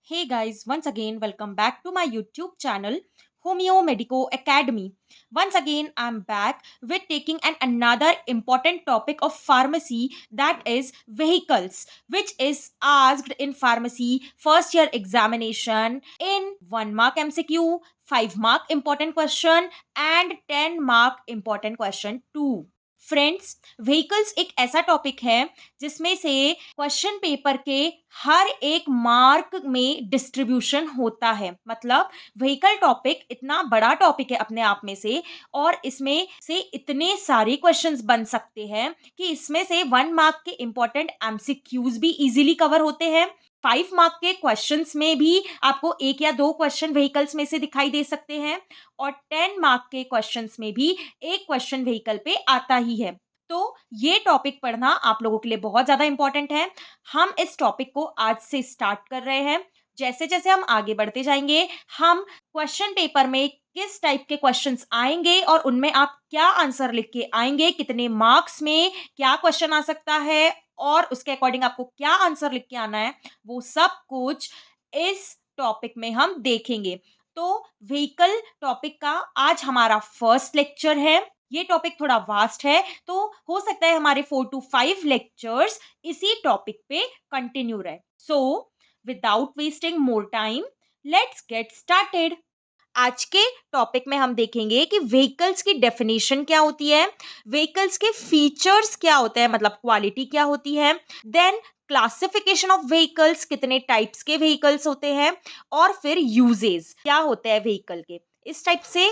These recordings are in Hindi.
Hey guys, once again, welcome back to my YouTube channel, Homeo Medico Academy. Once again, I'm back with taking another important topic of pharmacy, that is vehicles, which is asked in pharmacy first year examination in 1 mark MCQ, 5 mark important question, and 10 mark important question too. Friends, vehicles एक ऐसा टॉपिक है जिसमें से क्वेश्चन पेपर के हर एक मार्क में डिस्ट्रीब्यूशन होता है। मतलब व्हीकल टॉपिक इतना बड़ा टॉपिक है अपने आप में से, और इसमें से इतने सारे क्वेश्चंस बन सकते हैं कि इसमें से 1 मार्क के इंपॉर्टेंट एमसीक्यूज भी इजीली कवर होते हैं। 5 मार्क के क्वेश्चंस में भी आपको एक या दो क्वेश्चन व्हीकल्स में से दिखाई दे सकते हैं, और 10 मार्क के क्वेश्चंस में भी एक क्वेश्चन व्हीकल पे आता ही है। तो ये टॉपिक पढ़ना आप लोगों के लिए बहुत ज्यादा इंपॉर्टेंट है। हम इस टॉपिक को आज से स्टार्ट कर रहे हैं। जैसे जैसे हम आगे बढ़ते जाएंगे, हम क्वेश्चन पेपर में किस टाइप के क्वेश्चंस आएंगे और उनमें आप क्या आंसर लिख के आएंगे, कितने मार्क्स में क्या क्वेश्चन आ सकता है और उसके अकॉर्डिंग आपको क्या आंसर लिख के आना है, वो सब कुछ इस टॉपिक में हम देखेंगे। तो व्हीकल टॉपिक का आज हमारा फर्स्ट लेक्चर है। ये टॉपिक थोड़ा वास्ट है, तो हो सकता है हमारे 4 to 5 लेक्चर्स इसी टॉपिक पे कंटिन्यू रहे। So without wasting more time, let's get started. आज के टॉपिक में हम देखेंगे कि व्हीकल्स की डेफिनेशन क्या होती है, व्हीकल्स के फीचर्स क्या होते हैं, मतलब क्वालिटी क्या होती है, देन क्लासिफिकेशन ऑफ व्हीकल्स, कितने टाइप्स के व्हीकल्स होते हैं, और फिर यूजेस क्या होते हैं व्हीकल के। इस टाइप से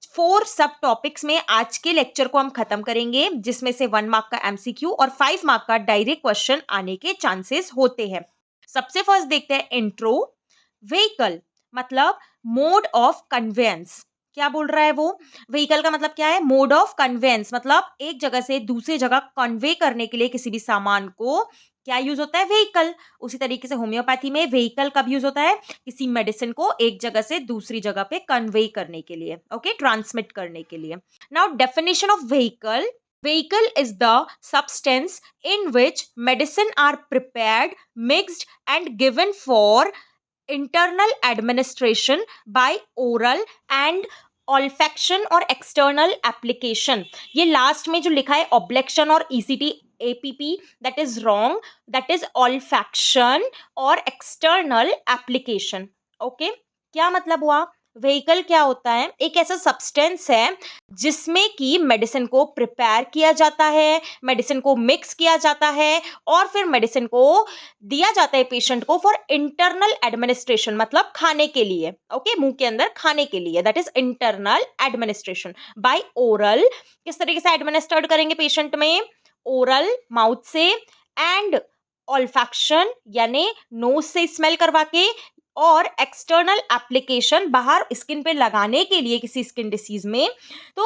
4 सब टॉपिक्स में आज के लेक्चर को हम खत्म करेंगे, जिसमें से 1 मार्क का एमसीक्यू और 5 मार्क का डायरेक्ट क्वेश्चन आने के चांसेस होते हैं। सबसे फर्स्ट देखते हैं इंट्रो। व्हीकल मतलब मोड ऑफ कन्वेंस। क्या बोल रहा है वो? व्हीकल का मतलब क्या है? मोड ऑफ कन्वेंस, मतलब एक जगह से दूसरी जगह कन्वे करने के लिए किसी भी सामान को क्या यूज होता है? व्हीकल। उसी तरीके से होम्योपैथी में व्हीकल कब यूज होता है? किसी मेडिसिन को एक जगह से दूसरी जगह पे कन्वे करने के लिए, ओके, ट्रांसमिट करने के लिए। Now definition of vehicle. Vehicle is the substance in which medicine are prepared, mixed and given for internal administration by oral and olfaction और external application। ये लास्ट में जो लिखा है ऑब्लेक्शन और ECT APP, that is wrong, that is olfaction और external application। ओके, क्या मतलब हुआ? व्हीकल क्या होता है? एक ऐसा सब्सटेंस है जिसमें कि मेडिसिन को प्रिपेयर किया जाता है, मेडिसिन को मिक्स किया जाता है, और फिर मेडिसिन को दिया जाता है पेशेंट को फॉर इंटरनल एडमिनिस्ट्रेशन, मतलब खाने के लिए, ओके, मुंह के अंदर खाने के लिए, that is internal administration by oral. किस तरीके से एडमिनिस्टर्ड करेंगे पेशेंट में? ओरल, माउथ से, एंड ऑल्फैक्शन यानी नोज से स्मेल करवा के, और एक्सटर्नल एप्लीकेशन बाहर स्किन पे लगाने के लिए किसी स्किन डिसीज में। तो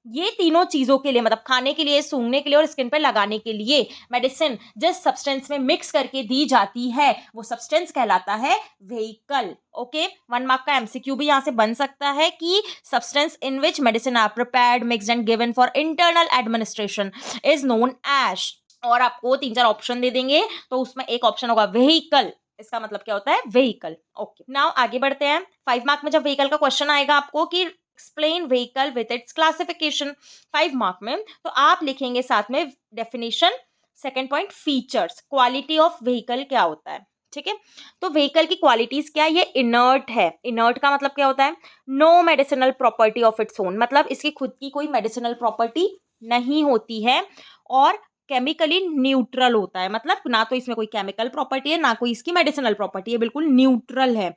ये तीनों चीजों के लिए, मतलब खाने के लिए, सूंघने के लिए और स्किन पे लगाने के लिए मेडिसिन जिस सब्सटेंस में मिक्स करके दी जाती है वो सब्सटेंस कहलाता है व्हीकल। ओके, 1 मार्क का एमसीक्यू भी यहां से बन सकता है कि substance in which medicine are prepared, mixed and given for internal administration is known as, और आपको 3-4 ऑप्शन दे देंगे, तो उसमें एक ऑप्शन होगा व्हीकल। इसका मतलब क्या होता है? व्हीकल। ओके, नाउ आगे बढ़ते हैं। 5 मार्क में जब व्हीकल का क्वेश्चन आएगा आपको कि explain vehicle with its classification, 5 mark में, तो आप लिखेंगे साथ में definition, second point features, quality of vehicle क्या होता है। ठीक है, तो व्हीकल की क्वालिटीज क्या है? ये इनर्ट है। इनर्ट का मतलब क्या होता है? No medicinal property of its own, मतलब इसकी खुद की कोई मेडिसिनल प्रॉपर्टी नहीं होती है, और केमिकली न्यूट्रल होता है, मतलब ना तो इसमें कोई केमिकल प्रॉपर्टी है ना कोई इसकी मेडिसिनल प्रॉपर्टी है, बिल्कुल न्यूट्रल है।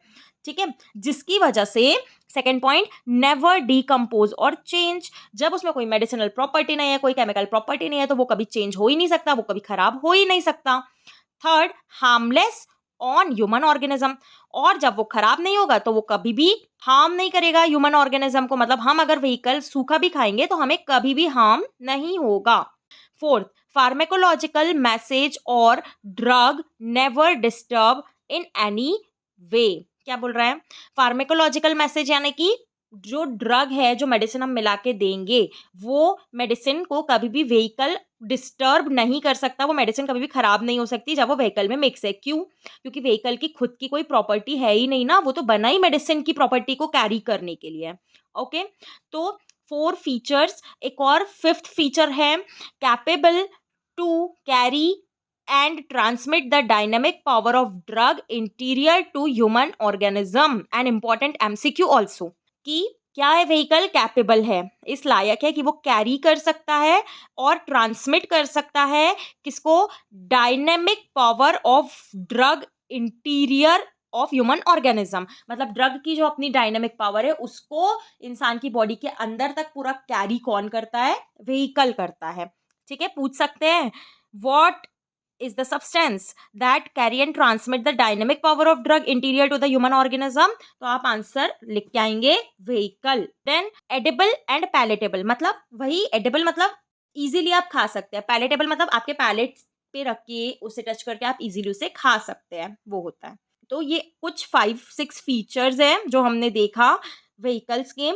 ठीक है, जिसकी वजह से सेकेंड पॉइंट, नेवर डीकम्पोज और चेंज। जब उसमें कोई मेडिसिनल प्रॉपर्टी नहीं है, कोई केमिकल प्रॉपर्टी नहीं है, तो वो कभी चेंज हो ही नहीं सकता, वो कभी खराब हो ही नहीं सकता। Third, harmless on human organism, और जब वो खराब नहीं होगा तो वो कभी भी हार्म नहीं करेगा ह्यूमन ऑर्गेनिज्म को, मतलब हम अगर व्हीकल सूखा भी खाएंगे तो हमें कभी भी हार्म नहीं होगा। फोर्थ, फार्मेकोलॉजिकल मैसेज और drug never disturb in any way. क्या बोल रहा है? फार्मेकोलॉजिकल मैसेज यानी कि जो ड्रग है, जो मेडिसिन हम मिला के देंगे, वो मेडिसिन को कभी भी व्हीकल डिस्टर्ब नहीं कर सकता, वो मेडिसिन कभी भी खराब नहीं हो सकती जब वो व्हीकल में मिक्स है। क्यों? क्योंकि व्हीकल की खुद की कोई प्रॉपर्टी है ही नहीं ना, वो तो बना ही मेडिसिन की प्रॉपर्टी को कैरी करने के लिए है। ओके, तो 4 फीचर्स। एक और 5th फीचर है, capable to carry and transmit the dynamic power of drug interior to human organism. An important MCQ also, कि क्या है व्हीकल? कैपेबल है, इस लायक है कि वो कैरी कर सकता है और ट्रांसमिट कर सकता है किसको? Dynamic power of drug interior of human organism. मतलब ड्रग की जो अपनी डायनेमिक पावर है उसको इंसान की बॉडी के अंदर तक पूरा कैरी कौन करता है? व्हीकल करता है। ठीक है, पूछ सकते हैं what is the substance that carry and transmit the dynamic power of drug interior to the human organism? तो आप आंसर लिख के आएंगे vehicle. Then edible and palatable, मतलब वही edible मतलब easily आप खा सकते हैं, palatable मतलब आपके पैलेट पे रख के उसे टच करके आप easily उसे खा सकते हैं, वो होता है। तो ये कुछ 5-6 फीचर्स हैं जो हमने देखा व्हीकल्स के।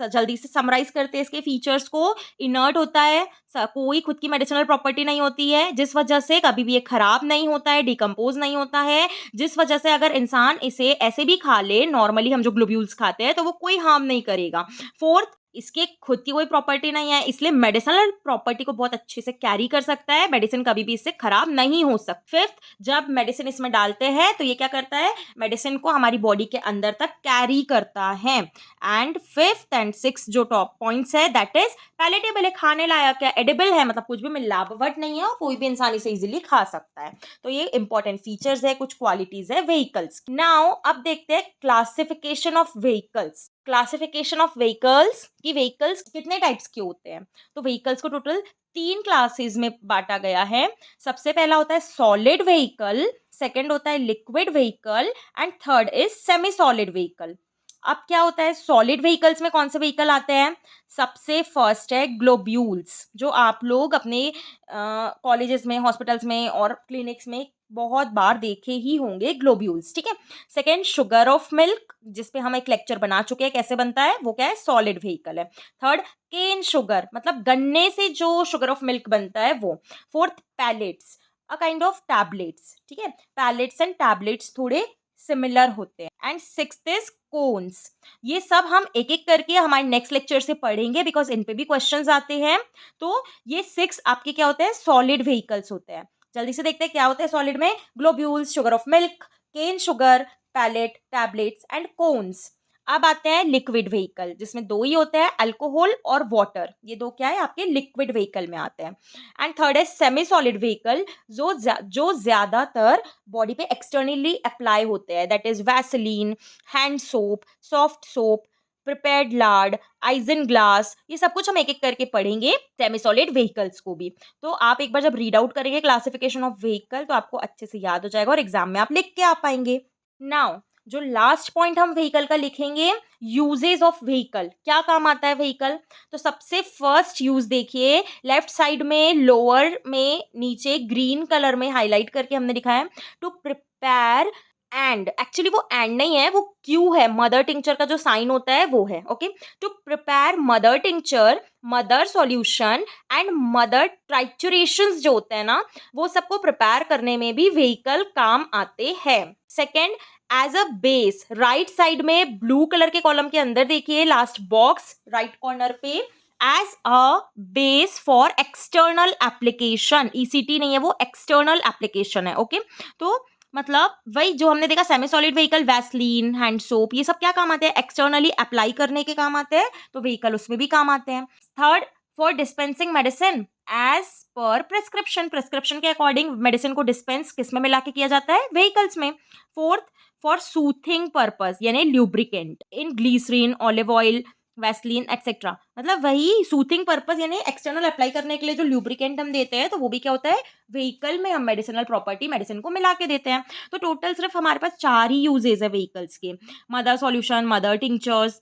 जल्दी से समराइज करते हैं इसके फीचर्स को। इनर्ट होता है, कोई खुद की मेडिसिनल प्रॉपर्टी नहीं होती है, जिस वजह से कभी भी ये खराब नहीं होता है, डिकम्पोज नहीं होता है, जिस वजह से अगर इंसान इसे ऐसे भी खा ले, नॉर्मली हम जो ग्लोब्यूल्स खाते हैं, तो वो कोई हार्म नहीं करेगा। 4th, इसके खुद की कोई प्रॉपर्टी नहीं है, इसलिए मेडिसिनल प्रॉपर्टी को बहुत अच्छे से कैरी कर सकता है, मेडिसिन कभी भी इससे खराब नहीं हो सकती। 5th, जब मेडिसिन इसमें डालते हैं तो ये क्या करता है? मेडिसिन को हमारी बॉडी के अंदर तक कैरी करता है। एंड 5th एंड 6th जो टॉप पॉइंट्स है, दैट इज पैलेटेबल है, खाने लायक है, एडिबल है, मतलब कुछ भी मिलावट नहीं है और कोई भी इंसान इसे इजीली खा सकता है। तो ये इंपॉर्टेंट फीचर्स है, कुछ क्वालिटीज है व्हीकल्स। नाउ अब देखते हैं classification of vehicles. Classification of vehicles, कि व्हीकल्स कितने टाइप्स के होते हैं। तो व्हीकल्स को टोटल 3 क्लासेस में बांटा गया है। सबसे पहला होता है सॉलिड व्हीकल, सेकंड होता है liquid vehicle and third is semi solid vehicle. अब क्या होता है सॉलिड व्हीकल्स में? कौन से व्हीकल आते हैं? सबसे फर्स्ट है ग्लोब्यूल्स, जो आप लोग अपने कॉलेजेस में, हॉस्पिटल्स में और क्लिनिक्स में बहुत बार देखे ही होंगे ग्लोब्यूल्स। ठीक है, सेकेंड शुगर ऑफ मिल्क, जिसपे हम एक लेक्चर बना चुके हैं कैसे बनता है, वो क्या है? सॉलिड व्हीकल है। थर्ड केन शुगर, मतलब गन्ने से जो शुगर ऑफ मिल्क बनता है वो। Fourth pellets, a kind of tablets. ठीक है, पैलेट्स एंड टैबलेट्स थोड़े सिमिलर होते हैं। And sixth is cones. ये सब हम एक एक करके हमारे नेक्स्ट लेक्चर से पढ़ेंगे, बिकॉज इन पे भी क्वेश्चंस आते हैं। तो ये 6 आपके क्या होते हैं? सॉलिड व्हीकल्स होते हैं। जल्दी से देखते हैं क्या होते हैं सॉलिड में। Globules, sugar of milk, cane sugar, pellet, tablets and cones. अब आते हैं लिक्विड व्हीकल, जिसमें 2 ही होते हैं, अल्कोहल और वाटर। ये 2 क्या है? आपके लिक्विड व्हीकल में आते हैं। एंड थर्ड है सेमी सॉलिड व्हीकल, जो ज्यादातर बॉडी पे एक्सटर्नली अप्लाई होते हैं, that is Vaseline, hand soap, soft soap, prepared Lord, eigen glass. ये सब कुछ हम एक एक करके पढ़ेंगे सेमी सॉलिड व्हीकल्स को भी। तो आप एक बार जब रीड आउट करेंगे क्लासिफिकेशन ऑफ व्हीकल, तो आपको अच्छे से याद हो जाएगा और एग्जाम में आप लिख के आ पाएंगे। नाउ जो लास्ट पॉइंट हम व्हीकल का लिखेंगे, यूजेस ऑफ व्हीकल, क्या काम आता है व्हीकल। तो सबसे फर्स्ट यूज देखिए, लेफ्ट साइड में लोअर में नीचे ग्रीन कलर में हाईलाइट करके हमने लिखा है, टू प्रिपेयर एंड, एक्चुअली वो एंड नहीं है, वो क्यू है, मदर टिंचर का जो साइन होता है वो है। Okay, to prepare mother tincture, mother solution and mother triturations जो होते हैं ना, वो सबको प्रिपेयर करने में भी व्हीकल काम आते हैं। Second, as a base, right side में ब्लू कलर के कॉलम के अंदर देखिए लास्ट बॉक्स राइट कॉर्नर पे, as a base for external application, ईसीटी नहीं है वो, एक्सटर्नल एप्लीकेशन है। ओके, तो मतलब वही जो हमने देखा semi solid vehicle, Vaseline, hand soap, ये सब क्या काम आते हैं? एक्सटर्नली अप्लाई करने के काम आते हैं, तो व्हीकल उसमें भी काम आते हैं। Third, for dispensing medicine as पर प्रिस्क्रिप्शन, प्रिस्क्रिप्शन के अकॉर्डिंग मेडिसिन को डिस्पेंस किस में मिला के किया जाता है? व्हीकल्स में। फोर्थ, फॉर सूथिंग पर्पस, यानी lubricant in glycerine, olive oil, vaseline etcetera, मतलब वही सूथिंग पर्पस, यानी एक्सटर्नल अप्लाई करने के लिए जो ल्यूब्रिकेंट हम देते हैं, तो वो भी क्या होता है? व्हीकल में हम मेडिसिनल प्रॉपर्टी मेडिसिन को मिला के देते हैं। तो टोटल सिर्फ हमारे पास 4 ही यूजेज है व्हीकल्स के, mother solution, mother tinctures,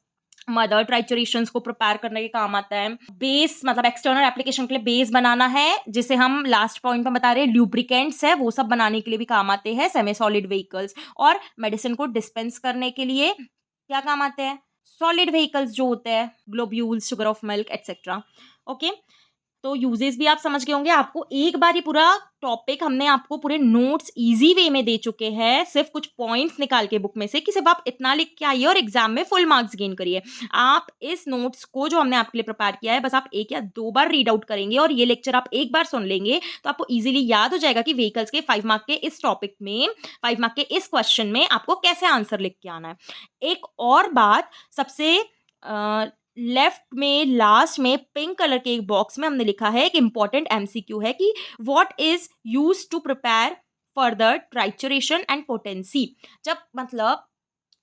mother triturations को प्रिपेयर करने के काम आता है, बेस मतलब एक्सटर्नल एप्लीकेशन के लिए बेस बनाना है, जिसे हम लास्ट पॉइंट में बता रहे हैं ल्यूब्रिकेंट्स है, वो सब बनाने के लिए भी काम आते हैं सेमी सॉलिड व्हीकल्स, और मेडिसिन को डिस्पेंस करने के लिए क्या काम आते हैं? सॉलिड व्हीकल्स जो होते हैं, globules, sugar of milk etcetera. Okay, तो यूजेस भी आप समझ गए होंगे। आपको एक बार ही पूरा टॉपिक हमने आपको पूरे नोट्स इजी वे में दे चुके हैं, सिर्फ कुछ पॉइंट्स निकाल के बुक में से कि सिर्फ आप इतना लिख के आइए और एग्जाम में फुल मार्क्स गेन करिए। आप इस नोट्स को जो हमने आपके लिए प्रिपेयर किया है, बस आप 1 या 2 बार रीड आउट करेंगे और ये लेक्चर आप एक बार सुन लेंगे तो आपको इजीली याद हो जाएगा कि व्हीकल्स के 5 मार्क के इस टॉपिक में, 5 मार्क के इस क्वेश्चन में आपको कैसे आंसर लिख के आना है। एक और बात, सबसे लेफ्ट में लास्ट में पिंक कलर के एक बॉक्स में हमने लिखा है, एक इंपॉर्टेंट एमसीक्यू है कि what is used to prepare further trituration and potency. जब मतलब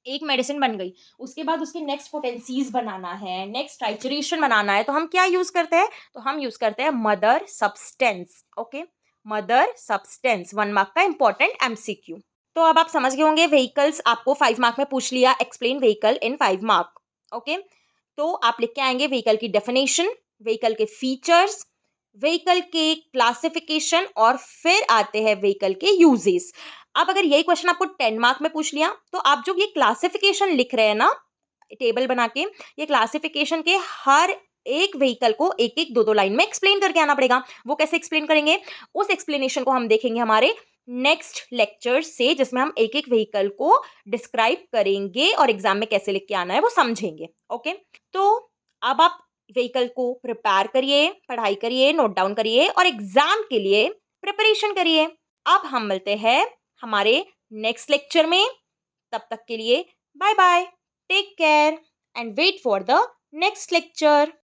एक मेडिसिन बन गई, उसके बाद उसके नेक्स्ट पोटेंसीज बनाना है, नेक्स्ट ट्राइचुरेशन बनाना है, तो हम क्या यूज करते हैं? तो हम यूज करते हैं mother substance. Okay, mother substance 1 mark का इंपॉर्टेंट एमसीक्यू। तो अब आप समझ गए होंगे, व्हीकल्स आपको 5 मार्क में पूछ लिया, explain vehicle in 5 mark. Okay, तो आप लिख के आएंगे व्हीकल की डेफिनेशन, व्हीकल के फीचर्स, व्हीकल के क्लासिफिकेशन और फिर आते हैं व्हीकल के यूजेस। अब अगर यही क्वेश्चन आपको 10 मार्क में पूछ लिया तो आप जो ये क्लासिफिकेशन लिख रहे हैं ना, टेबल बना के, ये क्लासिफिकेशन के हर एक व्हीकल को एक एक 2 लाइन में एक्सप्लेन करके आना पड़ेगा। वो कैसे एक्सप्लेन करेंगे? उस एक्सप्लेनेशन को हम देखेंगे हमारे नेक्स्ट लेक्चर से, जिसमें हम एक एक व्हीकल को डिस्क्राइब करेंगे और एग्जाम में कैसे लिख के आना है वो समझेंगे। ओके, तो अब आप व्हीकल को प्रिपेयर करिए, पढ़ाई करिए, नोट डाउन करिए और एग्जाम के लिए प्रिपरेशन करिए। अब हम मिलते हैं हमारे नेक्स्ट लेक्चर में, तब तक के लिए bye bye, take care and wait for the next lecture.